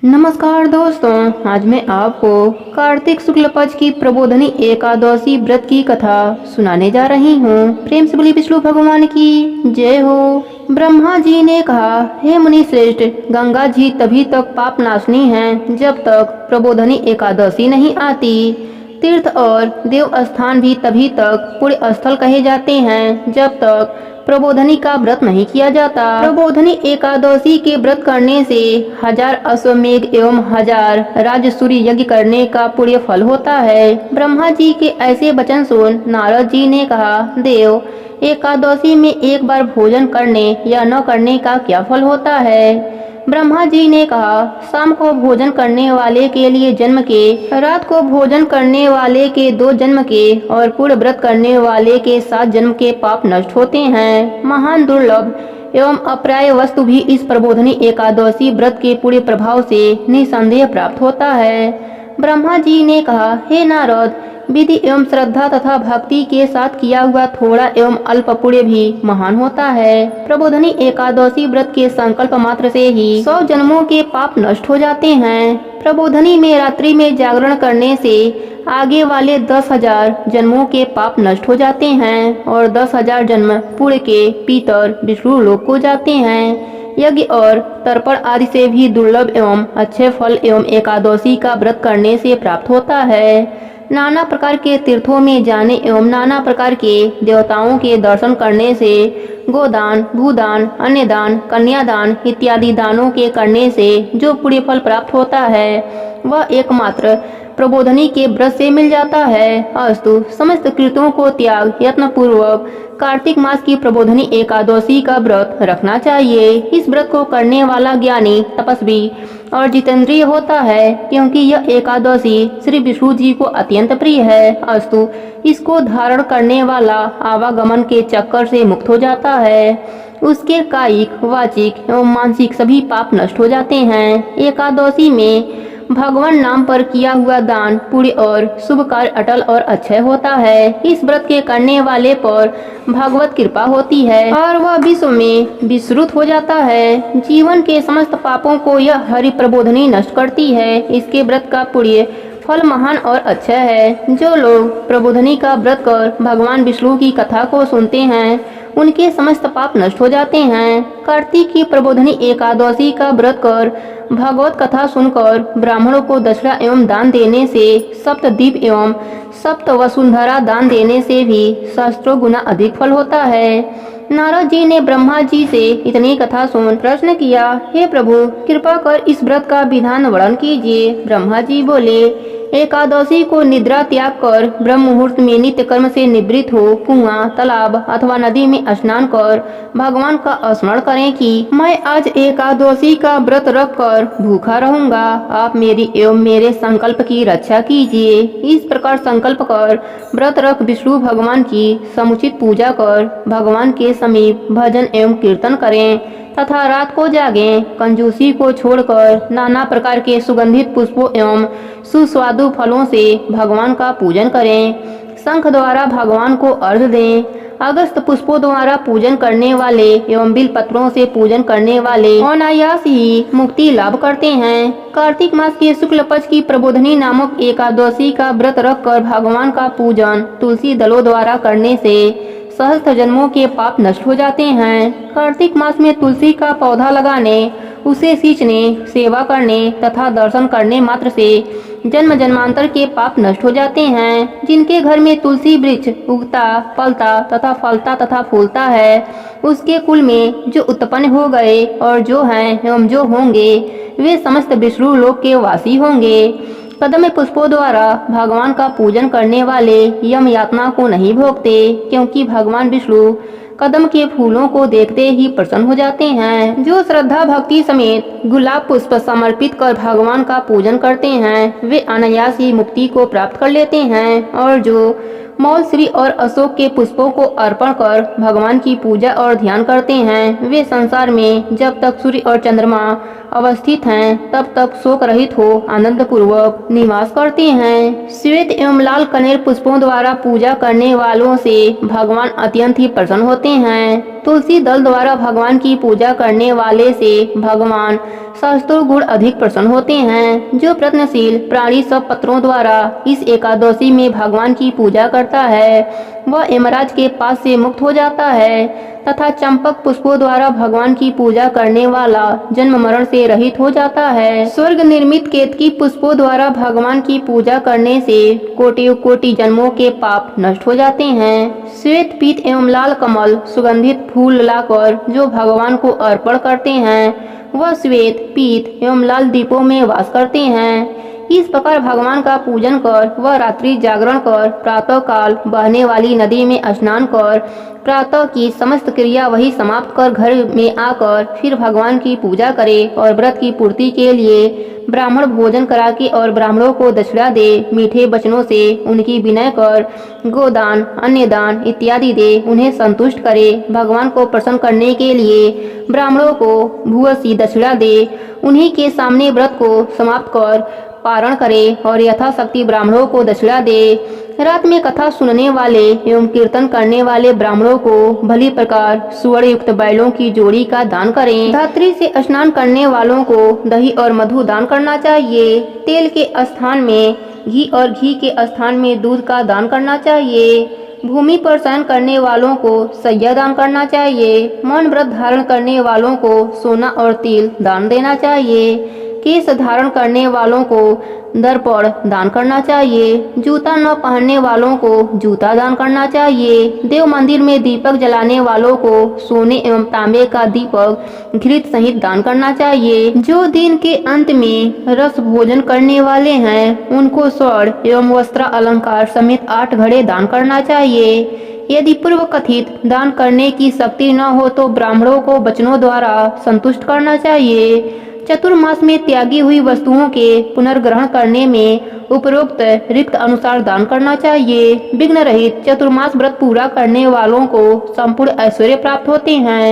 नमस्कार दोस्तों, आज मैं आपको कार्तिक शुक्ल पक्ष की प्रबोधनी एकादशी व्रत की कथा सुनाने जा रही हूँ। प्रेम से बोलिए विष्णु भगवान की जय हो। ब्रह्मा जी ने कहा, हे मुनि श्रेष्ठ, गंगा जी तभी तक पाप नाशनी है जब तक प्रबोधनी एकादशी नहीं आती। तीर्थ और देव स्थान भी तभी तक पुण्य स्थल कहे जाते हैं जब तक प्रबोधनी का व्रत नहीं किया जाता। प्रबोधनी एकादशी के व्रत करने से 1000 अश्वमेघ एवं 1000 राजसूय यज्ञ करने का पुण्य फल होता है। ब्रह्मा जी के ऐसे वचन सुन नारद जी ने कहा, देव, एकादशी में एक बार भोजन करने या न करने का क्या फल होता है? ब्रह्मा जी ने कहा, शाम को भोजन करने वाले के लिए जन्म के, रात को भोजन करने वाले के 2 जन्म के और पूर्ण व्रत करने वाले के 7 जन्म के पाप नष्ट होते हैं। महान दुर्लभ एवं अप्राय वस्तु भी इस प्रबोधनी एकादशी व्रत के पूरे प्रभाव से निसंदेह प्राप्त होता है। ब्रह्मा जी ने कहा, हे नारद, विधि एवं श्रद्धा तथा भक्ति के साथ किया हुआ थोड़ा एवं अल्प पुण्य भी महान होता है। प्रबोधनी एकादशी व्रत के संकल्प मात्र से ही 100 जन्मों के पाप नष्ट हो जाते हैं। प्रबोधनी में रात्रि में जागरण करने से आगे वाले 10,000 जन्मों के पाप नष्ट हो जाते हैं और 10,000 जन्म पुण्य के पीतर विष्णु लोक को जाते हैं। यज्ञ और तर्पण आदि से भी दुर्लभ एवं अच्छे फल एवं एकादशी का व्रत करने से प्राप्त होता है। नाना प्रकार के तीर्थों में जाने एवं नाना प्रकार के देवताओं के दर्शन करने से, गोदान, भूदान, अन्नदान, कन्यादान इत्यादि दानों के करने से जो पुण्य फल प्राप्त होता है वह एकमात्र प्रबोधनी के व्रत से मिल जाता है। अस्तु, समस्त कृतों को त्याग यत्न पूर्वक कार्तिक मास की प्रबोधनी एकादशी का व्रत रखना चाहिए। इस व्रत को करने वाला ज्ञानी, तपस्वी और जितेंद्रिय होता है, क्योंकि यह एकादशी श्री विष्णु जी को अत्यंत प्रिय है। अस्तु, इसको धारण करने वाला आवागमन के चक्कर से मुक्त हो जाता है। उसके कायिक, वाचिक एवं मानसिक सभी पाप नष्ट हो जाते हैं। एकादशी में भगवान नाम पर किया हुआ दान, पुण्य और शुभ कार्य अटल और अक्षय होता है। इस व्रत के करने वाले पर भगवत कृपा होती है और वह विश्व में विश्रुत हो जाता है। जीवन के समस्त पापों को यह हरि प्रबोधनी नष्ट करती है। इसके व्रत का पुण्य फल महान और अच्छा है। जो लोग प्रबोधनी का व्रत कर भगवान विष्णु की कथा को सुनते हैं उनके समस्त पाप नष्ट हो जाते हैं। कार्तिक की प्रबोधनी एकादशी का व्रत कर भगवत कथा सुनकर ब्राह्मणों को दक्षिणा एवं दान देने से, सप्त दीप एवं सप्त वसुंधरा दान देने से भी सहस्त्रों गुना अधिक फल होता है। नारद जी ने ब्रह्मा जी से इतनी कथा सुन प्रश्न किया, हे प्रभु, कृपा कर इस व्रत का विधान वर्णन कीजिए। ब्रह्मा जी बोले, एकादशी को निद्रा त्याग कर ब्रह्म मुहूर्त में नित्य कर्म से निवृत्त हो कुआं, तालाब अथवा नदी में स्नान कर भगवान का स्मरण करें कि मैं आज एकादशी का व्रत रख कर भूखा रहूंगा। आप मेरी एवं मेरे संकल्प की रक्षा कीजिए। इस प्रकार संकल्प कर व्रत रख विष्णु भगवान की समुचित पूजा कर भगवान के समीप भजन एवं कीर्तन करें तथा रात को जागें। कंजूसी को छोड़कर नाना प्रकार के सुगंधित पुष्पों एवं सुस्वादु फलों से भगवान का पूजन करें। शंख द्वारा भगवान को अर्घ्य दें। अगस्त पुष्पों द्वारा पूजन करने वाले एवं बिल पत्रों से पूजन करने वाले अनायास ही मुक्ति लाभ करते हैं। कार्तिक मास के शुक्ल पक्ष की प्रबोधनी नामक एकादशी का व्रत रख कर भगवान का पूजन तुलसी दलों द्वारा करने से सहस्त्र जन्मों के पाप नष्ट हो जाते हैं। कार्तिक मास में तुलसी का पौधा लगाने, उसे सींचने, सेवा करने तथा दर्शन करने मात्र से जन्म जन्मांतर के पाप नष्ट हो जाते हैं। जिनके घर में तुलसी वृक्ष उगता, फलता तथा फलता तथा फूलता है, उसके कुल में जो उत्पन्न हो गए और जो हैं एवं जो होंगे वे समस्त विष्णु लोक के वासी होंगे। कदम पुष्पों द्वारा भगवान का पूजन करने वाले यम यातना को नहीं भोगते, क्योंकि भगवान विष्णु कदम के फूलों को देखते ही प्रसन्न हो जाते हैं। जो श्रद्धा भक्ति समेत गुलाब पुष्प समर्पित कर भगवान का पूजन करते हैं वे अनायास ही मुक्ति को प्राप्त कर लेते हैं। और जो मौल, श्री और अशोक के पुष्पों को अर्पण कर भगवान की पूजा और ध्यान करते हैं वे संसार में जब तक सूर्य और चंद्रमा अवस्थित हैं तब तक शोक रहित हो आनंद पूर्वक निवास करते हैं। श्वेत एवं लाल कनेर पुष्पों द्वारा पूजा करने वालों से भगवान अत्यंत ही प्रसन्न होते हैं। तुलसी दल द्वारा भगवान की पूजा करने वाले से भगवान शास्त्रों गुण अधिक प्रसन्न होते हैं। जो प्रयत्नशील प्राणी सब पत्रों द्वारा इस एकादशी में भगवान की पूजा करता है वह यमराज के पास से मुक्त हो जाता है तथा चंपक पुष्पों द्वारा भगवान की पूजा करने वाला जन्म मरण से रहित हो जाता है। स्वर्ग निर्मित केतकी पुष्पों द्वारा भगवान की पूजा करने से कोटि कोटि जन्मों के पाप नष्ट हो जाते हैं। श्वेत पीत एवं लाल कमल सुगंधित फूल लाकर जो भगवान को अर्पण करते हैं वह श्वेत पीत एवं लाल दीपों में वास करते हैं। इस प्रकार भगवान का पूजन कर वह रात्रि जागरण कर प्रातः काल बहने वाली नदी में स्नान कर प्रातः की समस्त क्रिया वही समाप्त कर घर में आकर फिर भगवान की पूजा करे और व्रत की पूर्ति के लिए ब्राह्मण भोजन करा के और ब्राह्मणों को दक्षिणा दे, मीठे वचनों से उनकी विनय कर, गोदान अन्य दान इत्यादि दे, उन्हें संतुष्ट करे। भगवान को प्रसन्न करने के लिए ब्राह्मणों को भूयसी दक्षिणा दे, उन्हीं के सामने व्रत को समाप्त कर पारण करे और यथाशक्ति ब्राह्मणों को दक्षिणा दे। रात में कथा सुनने वाले एवं कीर्तन करने वाले ब्राह्मणों को भली प्रकार सुवर्ण युक्त बैलों की जोड़ी का दान करें। धात्री से स्नान करने वालों को दही और मधु दान करना चाहिए। तेल के स्थान में घी और घी के स्थान में दूध का दान करना चाहिए। भूमि पर शयन करने वालों को शय्या दान करना चाहिए। मौन व्रत धारण करने वालों को सोना और तिल दान देना चाहिए। केश धारण करने वालों को दर्पण दान करना चाहिए। जूता न पहनने वालों को जूता दान करना चाहिए। देव मंदिर में दीपक जलाने वालों को सोने एवं तांबे का दीपक घृत सहित दान करना चाहिए। जो दिन के अंत में रस भोजन करने वाले हैं उनको स्वर्ण एवं वस्त्र अलंकार समेत 8 घड़े दान करना चाहिए। यदि पूर्व कथित दान करने की शक्ति न हो तो ब्राह्मणों को वचनों द्वारा संतुष्ट करना चाहिए। चतुर्मास में त्यागी हुई वस्तुओं के पुनर्ग्रहण करने में उपरोक्त रिक्त अनुसार दान करना चाहिए। विघ्न रहित चतुर्मास व्रत पूरा करने वालों को संपूर्ण ऐश्वर्य प्राप्त होते हैं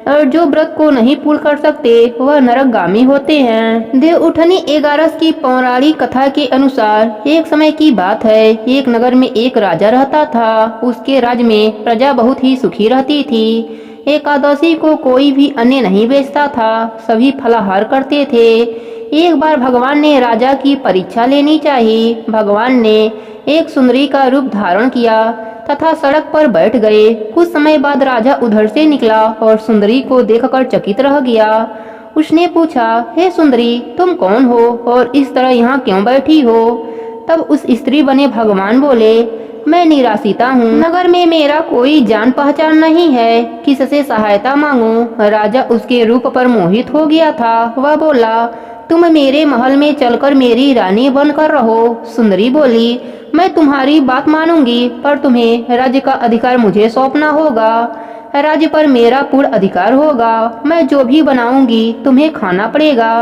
और जो व्रत को नहीं पूर्ण कर सकते वह नरकगामी होते हैं। देव उठनी 11 की पौराणिक कथा के अनुसार एक समय की बात है, एक नगर में एक राजा रहता था। उसके राज्य में प्रजा बहुत ही सुखी रहती थी। एकादशी को कोई भी अन्न नहीं बेचता था, सभी फलाहार करते थे। एक बार भगवान ने राजा की परीक्षा लेनी चाहिए। भगवान ने एक सुंदरी का रूप धारण किया तथा सड़क पर बैठ गए। कुछ समय बाद राजा उधर से निकला और सुंदरी को देखकर चकित रह गया। उसने पूछा, हे सुंदरी, तुम कौन हो और इस तरह यहाँ क्यों बैठी हो? तब उस स्त्री बने भगवान बोले, मैं निराशिता हूँ, नगर में मेरा कोई जान पहचान नहीं है, किससे सहायता मांगूं? राजा उसके रूप पर मोहित हो गया था। वह बोला, तुम मेरे महल में चलकर मेरी रानी बनकर रहो। सुंदरी बोली, मैं तुम्हारी बात मानूंगी, पर तुम्हें राज्य का अधिकार मुझे सौंपना होगा। राज्य पर मेरा पूर्ण अधिकार होगा। मैं जो भी बनाऊंगी तुम्हें खाना पड़ेगा।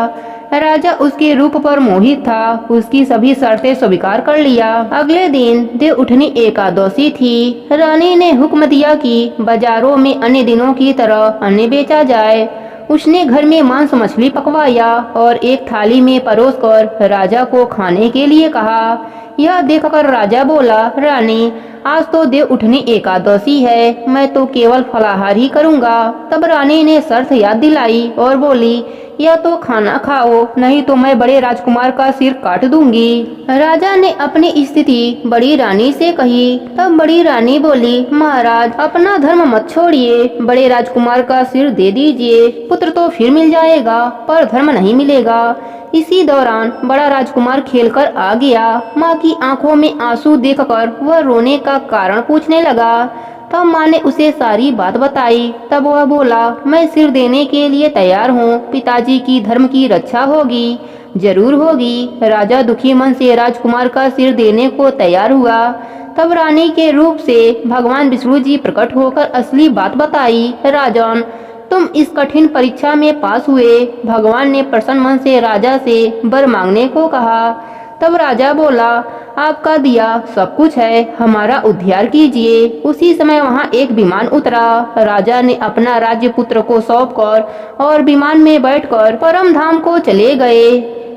राजा उसके रूप पर मोहित था, उसकी सभी शर्तें स्वीकार कर लिया। अगले दिन देव उठनी एकादशी थी। रानी ने हुक्म दिया कि बाजारों में अन्य दिनों की तरह अन्न बेचा जाए। उसने घर में मांस मछली पकवाया और एक थाली में परोसकर राजा को खाने के लिए कहा। यह देखकर राजा बोला, रानी, आज तो देव उठनी एकादशी है, मैं तो केवल फलाहार ही करूंगा। तब रानी ने शर्त याद दिलाई और बोली, या तो खाना खाओ, नहीं तो मैं बड़े राजकुमार का सिर काट दूंगी। राजा ने अपनी स्थिति बड़ी रानी से कही। तब बड़ी रानी बोली, महाराज, अपना धर्म मत छोड़िए, बड़े राजकुमार का सिर दे दीजिए। पुत्र तो फिर मिल जाएगा पर धर्म नहीं मिलेगा। इसी दौरान बड़ा राजकुमार खेलकर आ गया। माँ की आंखों में आंसू देखकर वह रोने का कारण पूछने लगा। तब माँ ने उसे सारी बात बताई। तब वह बोला, मैं सिर देने के लिए तैयार हूँ, पिताजी की धर्म की रक्षा होगी, जरूर होगी। राजा दुखी मन से राजकुमार का सिर देने को तैयार हुआ। तब रानी के रूप से भगवान विष्णु जी प्रकट होकर असली बात बताई। राजन, तुम इस कठिन परीक्षा में पास हुए। भगवान ने प्रसन्न मन से राजा से वर मांगने को कहा। तब राजा बोला, आपका दिया सब कुछ है, हमारा उद्धार कीजिए। उसी समय वहाँ एक विमान उतरा। राजा ने अपना राज्य पुत्र को सौंपकर और विमान में बैठकर परम धाम को चले गए।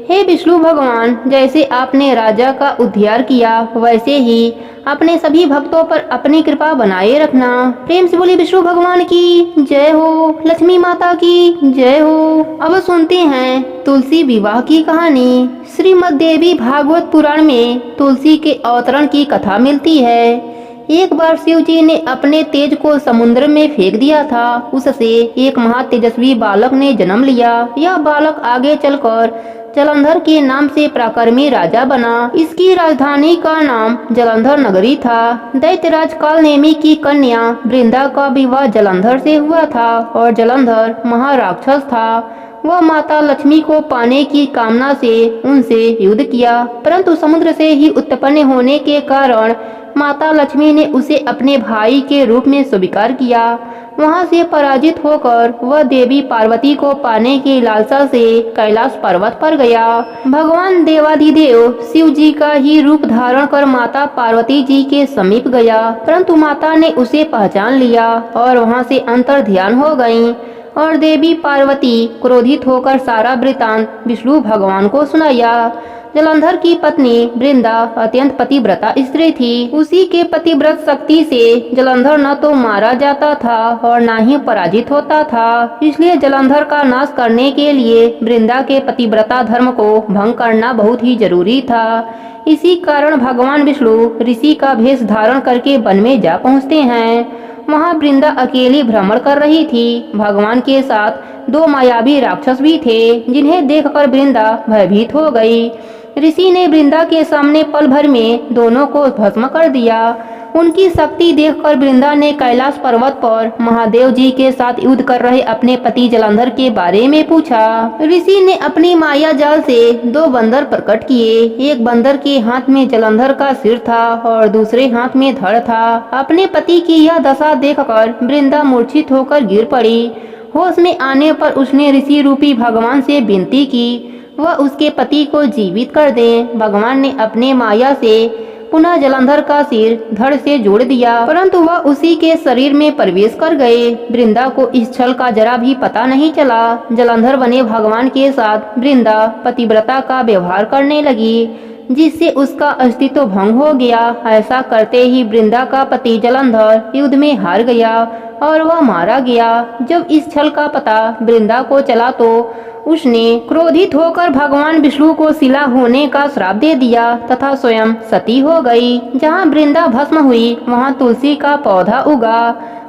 हे विष्णु भगवान, जैसे आपने राजा का उद्धार किया वैसे ही अपने सभी भक्तों पर अपनी कृपा बनाए रखना। प्रेम से बोली विष्णु भगवान की जय हो, लक्ष्मी माता की जय हो। अब सुनते हैं तुलसी विवाह की कहानी। श्रीमद् देवी भागवत पुराण में तुलसी के अवतरण की कथा मिलती है। एक बार शिव जी ने अपने तेज को समुद्र में फेंक दिया था। उससे एक महातेजस्वी बालक ने जन्म लिया। यह बालक आगे चलकर जलंधर के नाम से पराक्रमी राजा बना। इसकी राजधानी का नाम जलंधर नगरी था। दैत्यराज कालनेमी की कन्या वृंदा का विवाह जलंधर से हुआ था और जलंधर महाराक्षस था। वह माता लक्ष्मी को पाने की कामना से उनसे युद्ध किया, परंतु समुद्र से ही उत्पन्न होने के कारण माता लक्ष्मी ने उसे अपने भाई के रूप में स्वीकार किया। वहां से पराजित होकर वह देवी पार्वती को पाने की लालसा से कैलाश पर्वत पर गया। भगवान देवाधिदेव शिव जी का ही रूप धारण कर माता पार्वती जी के समीप गया, परंतु माता ने उसे पहचान लिया और वहां से अंतर ध्यान हो गयी और देवी पार्वती क्रोधित होकर सारा वृतांत विष्णु भगवान को सुनाया। जलंधर की पत्नी वृंदा अत्यंत पतिव्रता स्त्री थी। उसी के पतिव्रत शक्ति से जलंधर न तो मारा जाता था और न ही पराजित होता था। इसलिए जलंधर का नाश करने के लिए वृंदा के पतिव्रता धर्म को भंग करना बहुत ही जरूरी था। इसी कारण भगवान विष्णु ऋषि का भेष धारण करके वन में जा पहुँचते हैं। वहाँ वृंदा अकेली भ्रमण कर रही थी। भगवान के साथ दो मायावी राक्षस भी थे, जिन्हें देखकर वृंदा भयभीत हो गई। ऋषि ने वृंदा के सामने पल भर में दोनों को भस्म कर दिया। उनकी शक्ति देखकर वृंदा ने कैलाश पर्वत पर महादेव जी के साथ युद्ध कर रहे अपने पति जलंधर के बारे में पूछा। ऋषि ने अपनी माया जाल से दो बंदर प्रकट किए। एक बंदर के हाथ में जलंधर का सिर था और दूसरे हाथ में धड़ था। अपने पति की यह दशा देखकर वृंदा मूर्छित होकर गिर पड़ी। होश में आने पर उसने ऋषि रूपी भगवान से विनती की वह उसके पति को जीवित कर दें। भगवान ने अपने माया से पुनः जलंधर का सिर धड़ से जोड़ दिया, परंतु वह उसी के शरीर में प्रवेश कर गए। वृंदा को इस छल का जरा भी पता नहीं चला। जलंधर बने भगवान के साथ वृंदा पतिव्रता का व्यवहार करने लगी, जिससे उसका अस्तित्व भंग हो गया। ऐसा करते ही वृंदा का पति जलंधर युद्ध में हार गया और वह मारा गया। जब इस छल का पता वृंदा को चला तो उसने क्रोधित होकर भगवान विष्णु को शिला होने का श्राप दे दिया तथा स्वयं सती हो गई। जहाँ वृंदा भस्म हुई वहाँ तुलसी का पौधा उगा।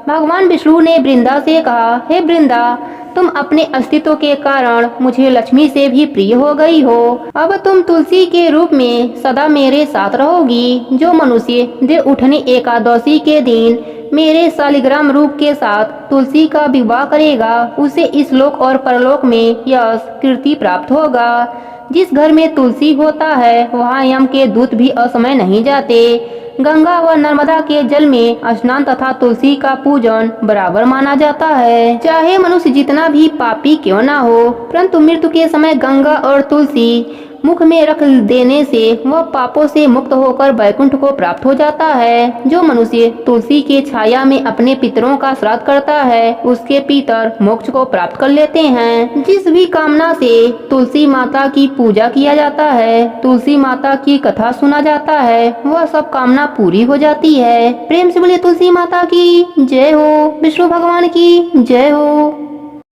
भगवान विष्णु ने वृंदा से कहा, हे वृंदा, तुम अपने अस्तित्व के कारण मुझे लक्ष्मी से भी प्रिय हो गई हो। अब तुम तुलसी के रूप में सदा मेरे साथ रहोगी। जो मनुष्य देव उठनी एकादशी के दिन मेरे शालिग्राम रूप के साथ तुलसी का विवाह करेगा, उसे इस लोक और परलोक में यश कीर्ति प्राप्त होगा। जिस घर में तुलसी होता है वहाँ यम के दूत भी असमय नहीं जाते। गंगा व नर्मदा के जल में स्नान तथा तुलसी का पूजन बराबर माना जाता है। चाहे मनुष्य जितना भी पापी क्यों ना हो, परंतु मृत्यु के समय गंगा और तुलसी मुख में रख देने से वह पापों से मुक्त होकर वैकुंठ को प्राप्त हो जाता है। जो मनुष्य तुलसी के छाया में अपने पितरों का श्राद्ध करता है उसके पितर मोक्ष को प्राप्त कर लेते हैं। जिस भी कामना से तुलसी माता की पूजा किया जाता है, तुलसी माता की कथा सुना जाता है, वह सब कामना पूरी हो जाती है। प्रेम से बोलिए तुलसी माता की जय हो, विष्णु भगवान की जय हो।